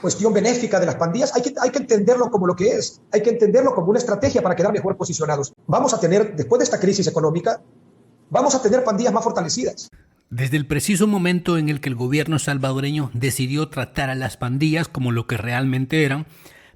cuestión benéfica de las pandillas, hay que entenderlo como lo que es, hay que entenderlo como una estrategia para quedar mejor posicionados. Vamos a tener, después de esta crisis económica, vamos a tener pandillas más fortalecidas. Desde el preciso momento en el que el gobierno salvadoreño decidió tratar a las pandillas como lo que realmente eran,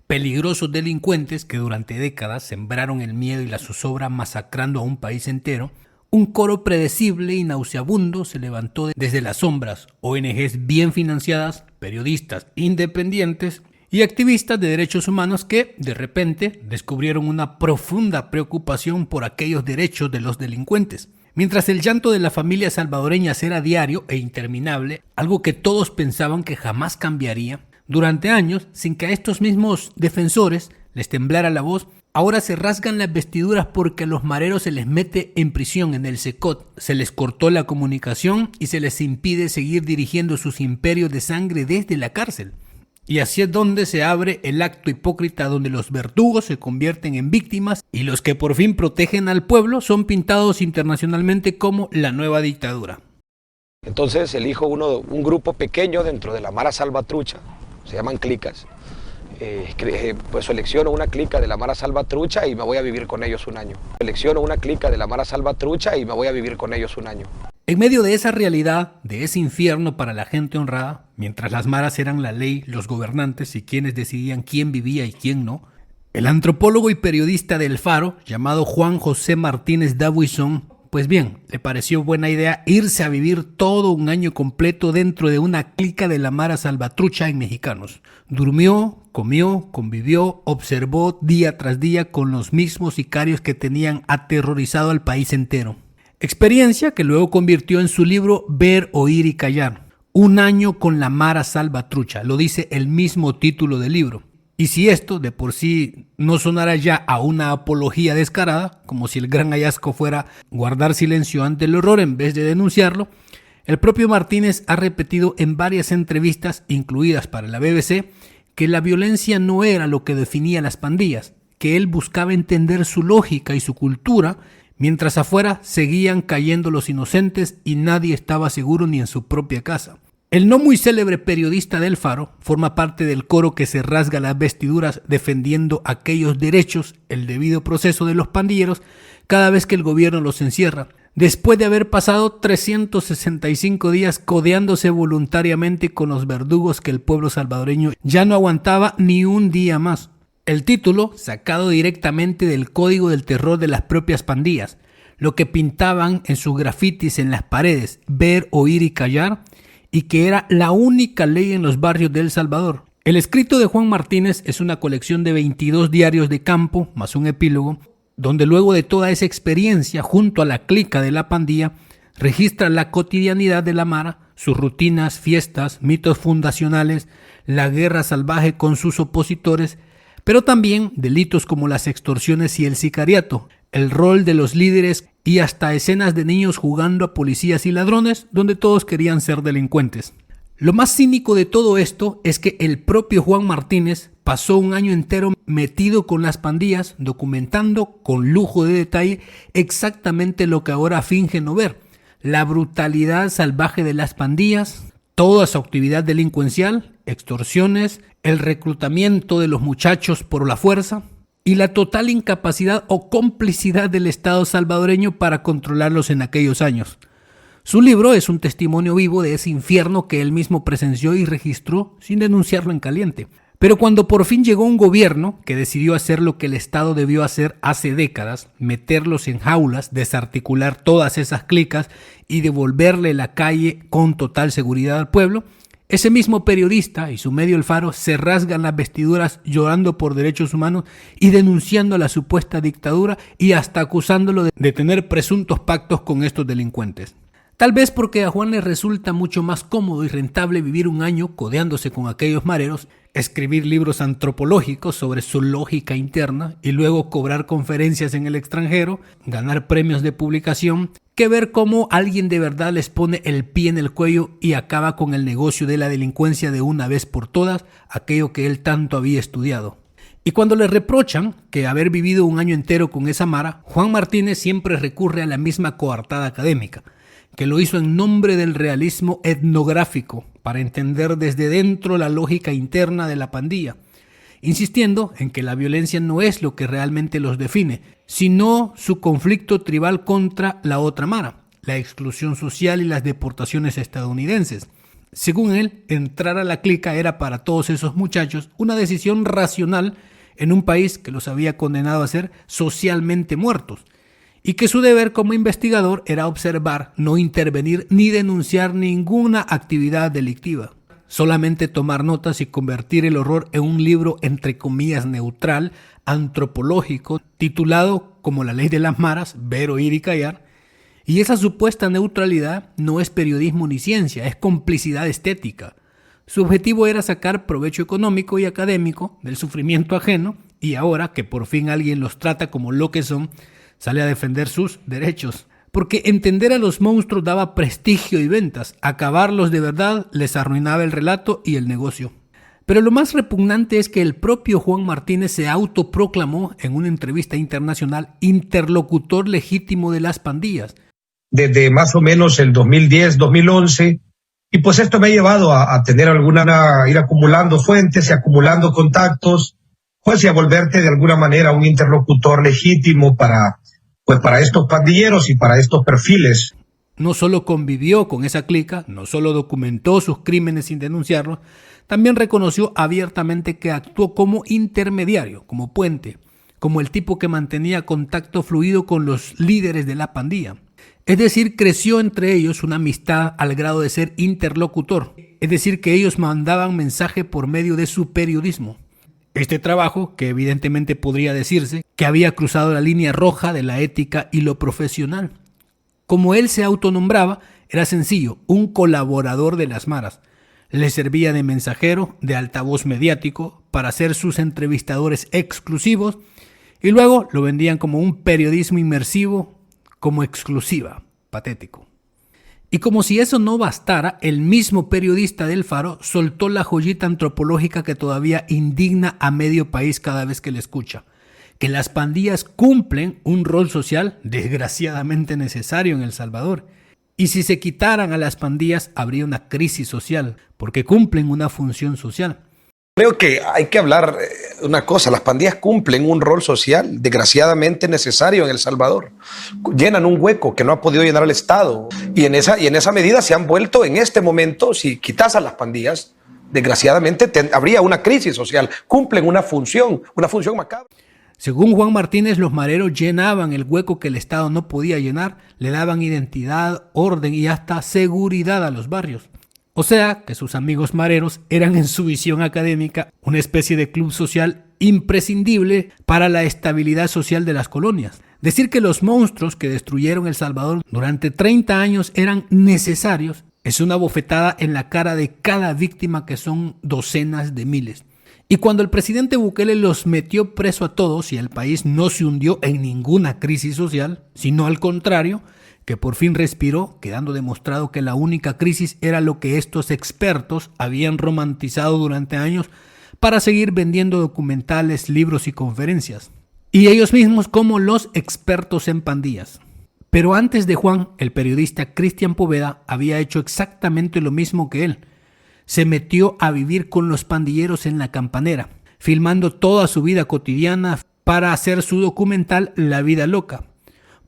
peligrosos delincuentes que durante décadas sembraron el miedo y la zozobra masacrando a un país entero, un coro predecible y nauseabundo se levantó desde las sombras, ONGs bien financiadas, periodistas independientes y activistas de derechos humanos que, de repente, descubrieron una profunda preocupación por aquellos derechos de los delincuentes. Mientras el llanto de las familias salvadoreñas era diario e interminable, algo que todos pensaban que jamás cambiaría, durante años, sin que a estos mismos defensores les temblara la voz, ahora se rasgan las vestiduras porque a los mareros se les mete en prisión en el SECOT, se les cortó la comunicación y se les impide seguir dirigiendo sus imperios de sangre desde la cárcel. Y así es donde se abre el acto hipócrita donde los verdugos se convierten en víctimas y los que por fin protegen al pueblo son pintados internacionalmente como la nueva dictadura. Entonces elijo un grupo pequeño dentro de la Mara Salvatrucha, se llaman clicas. Pues selecciono una clica de la Mara Salvatrucha y me voy a vivir con ellos un año. Selecciono una clica de la Mara Salvatrucha y me voy a vivir con ellos un año. En medio de esa realidad, de ese infierno para la gente honrada, mientras las maras eran la ley, los gobernantes y quienes decidían quién vivía y quién no, el antropólogo y periodista del Faro, llamado Juan José Martínez Dabuison, pues bien, le pareció buena idea irse a vivir todo un año completo dentro de una clica de la Mara Salvatrucha en Mexicanos. Durmió, comió, convivió, observó día tras día con los mismos sicarios que tenían aterrorizado al país entero. Experiencia que luego convirtió en su libro Ver, Oír y Callar. Un año con la Mara Salvatrucha, lo dice el mismo título del libro. Y si esto de por sí no sonara ya a una apología descarada, como si el gran hallazgo fuera guardar silencio ante el horror en vez de denunciarlo, el propio Martínez ha repetido en varias entrevistas, incluidas para la BBC, que la violencia no era lo que definía las pandillas, que él buscaba entender su lógica y su cultura, mientras afuera seguían cayendo los inocentes y nadie estaba seguro ni en su propia casa. El no muy célebre periodista del Faro forma parte del coro que se rasga las vestiduras defendiendo aquellos derechos, el debido proceso de los pandilleros, cada vez que el gobierno los encierra, después de haber pasado 365 días codeándose voluntariamente con los verdugos que el pueblo salvadoreño ya no aguantaba ni un día más. El título, sacado directamente del código del terror de las propias pandillas, lo que pintaban en sus grafitis en las paredes, ver, oír y callar, y que era la única ley en los barrios de El Salvador. El escrito de Juan Martínez es una colección de 22 diarios de campo, más un epílogo, donde luego de toda esa experiencia junto a la clica de la pandilla, registra la cotidianidad de la Mara, sus rutinas, fiestas, mitos fundacionales, la guerra salvaje con sus opositores, pero también delitos como las extorsiones y el sicariato, el rol de los líderes y hasta escenas de niños jugando a policías y ladrones donde todos querían ser delincuentes. Lo más cínico de todo esto es que el propio Juan Martínez pasó un año entero metido con las pandillas, documentando con lujo de detalle exactamente lo que ahora finge no ver: la brutalidad salvaje de las pandillas, toda su actividad delincuencial, extorsiones, el reclutamiento de los muchachos por la fuerza y la total incapacidad o complicidad del Estado salvadoreño para controlarlos en aquellos años. Su libro es un testimonio vivo de ese infierno que él mismo presenció y registró sin denunciarlo en caliente. Pero cuando por fin llegó un gobierno que decidió hacer lo que el Estado debió hacer hace décadas, meterlos en jaulas, desarticular todas esas clicas y devolverle la calle con total seguridad al pueblo, ese mismo periodista y su medio El Faro se rasgan las vestiduras llorando por derechos humanos y denunciando la supuesta dictadura y hasta acusándolo de tener presuntos pactos con estos delincuentes. Tal vez porque a Juan le resulta mucho más cómodo y rentable vivir un año codeándose con aquellos mareros, escribir libros antropológicos sobre su lógica interna y luego cobrar conferencias en el extranjero, ganar premios de publicación, que ver cómo alguien de verdad les pone el pie en el cuello y acaba con el negocio de la delincuencia de una vez por todas, aquello que él tanto había estudiado. Y cuando le reprochan que haber vivido un año entero con esa Mara, Juan Martínez siempre recurre a la misma coartada académica, que lo hizo en nombre del realismo etnográfico, para entender desde dentro la lógica interna de la pandilla, insistiendo en que la violencia no es lo que realmente los define, sino su conflicto tribal contra la otra mara, la exclusión social y las deportaciones estadounidenses. Según él, entrar a la clica era para todos esos muchachos una decisión racional en un país que los había condenado a ser socialmente muertos, y que su deber como investigador era observar, no intervenir ni denunciar ninguna actividad delictiva. Solamente tomar notas y convertir el horror en un libro entre comillas neutral, antropológico, titulado como La Ley de las Maras, ver, oír y callar. Y esa supuesta neutralidad no es periodismo ni ciencia, es complicidad estética. Su objetivo era sacar provecho económico y académico del sufrimiento ajeno, y ahora que por fin alguien los trata como lo que son, sale a defender sus derechos. Porque entender a los monstruos daba prestigio y ventas, acabarlos de verdad les arruinaba el relato y el negocio. Pero lo más repugnante es que el propio Juan Martínez se autoproclamó en una entrevista internacional interlocutor legítimo de las pandillas. Desde más o menos el 2010, 2011, y pues esto me ha llevado a tener ir acumulando fuentes y acumulando contactos, pues y a volverte de alguna manera un interlocutor legítimo para estos pandilleros y para estos perfiles. No solo convivió con esa clica, no solo documentó sus crímenes sin denunciarlos, también reconoció abiertamente que actuó como intermediario, como puente, como el tipo que mantenía contacto fluido con los líderes de la pandilla. Es decir, creció entre ellos una amistad al grado de ser interlocutor, es decir, que ellos mandaban mensaje por medio de su periodismo. Este trabajo, que evidentemente podría decirse que había cruzado la línea roja de la ética y lo profesional. Como él se autonombraba, era sencillo, un colaborador de las maras. Le servía de mensajero, de altavoz mediático, para ser sus entrevistadores exclusivos, y luego lo vendían como un periodismo inmersivo, como exclusiva, patético. Y como si eso no bastara, el mismo periodista del Faro soltó la joyita antropológica que todavía indigna a medio país cada vez que le escucha: que las pandillas cumplen un rol social desgraciadamente necesario en El Salvador. Y si se quitaran a las pandillas, habría una crisis social, porque cumplen una función social. Creo que hay que hablar una cosa, las pandillas cumplen un rol social desgraciadamente necesario en El Salvador. Llenan un hueco que no ha podido llenar el Estado. Y en esa medida se han vuelto en este momento, si quitas a las pandillas, desgraciadamente habría una crisis social. Cumplen una función macabra. Según Juan Martínez, los mareros llenaban el hueco que el Estado no podía llenar, le daban identidad, orden y hasta seguridad a los barrios. O sea, que sus amigos mareros eran en su visión académica una especie de club social imprescindible para la estabilidad social de las colonias. Decir que los monstruos que destruyeron El Salvador durante 30 años eran necesarios es una bofetada en la cara de cada víctima, que son docenas de miles. Y cuando el presidente Bukele los metió preso a todos y el país no se hundió en ninguna crisis social, sino al contrario, que por fin respiró, quedando demostrado que la única crisis era lo que estos expertos habían romantizado durante años para seguir vendiendo documentales, libros y conferencias. Y ellos mismos como los expertos en pandillas. Pero antes de Juan, el periodista Cristian Poveda había hecho exactamente lo mismo que él. Se metió a vivir con los pandilleros en la Campanera, filmando toda su vida cotidiana para hacer su documental La Vida Loca.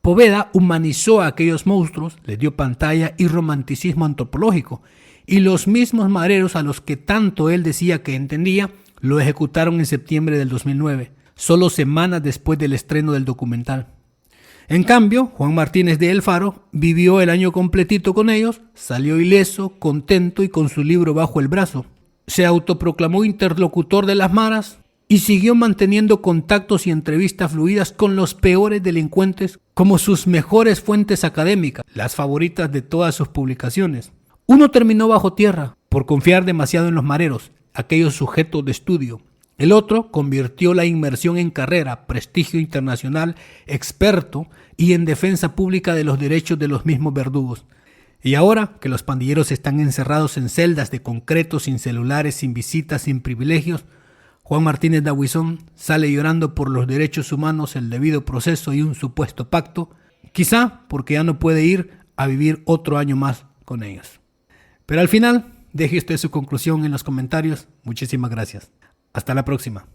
Poveda humanizó a aquellos monstruos, les dio pantalla y romanticismo antropológico, y los mismos mareros a los que tanto él decía que entendía, lo ejecutaron en septiembre del 2009, solo semanas después del estreno del documental. En cambio, Juan Martínez de El Faro vivió el año completito con ellos, salió ileso, contento y con su libro bajo el brazo. Se autoproclamó interlocutor de las maras y siguió manteniendo contactos y entrevistas fluidas con los peores delincuentes como sus mejores fuentes académicas, las favoritas de todas sus publicaciones. Uno terminó bajo tierra por confiar demasiado en los mareros, aquellos sujetos de estudio. El otro convirtió la inmersión en carrera, prestigio internacional, experto y en defensa pública de los derechos de los mismos verdugos. Y ahora que los pandilleros están encerrados en celdas de concreto, sin celulares, sin visitas, sin privilegios, Juan Martínez Dahuizón sale llorando por los derechos humanos, el debido proceso y un supuesto pacto, quizá porque ya no puede ir a vivir otro año más con ellos. Pero al final Deje usted su conclusión en los comentarios. Muchísimas gracias. Hasta la próxima.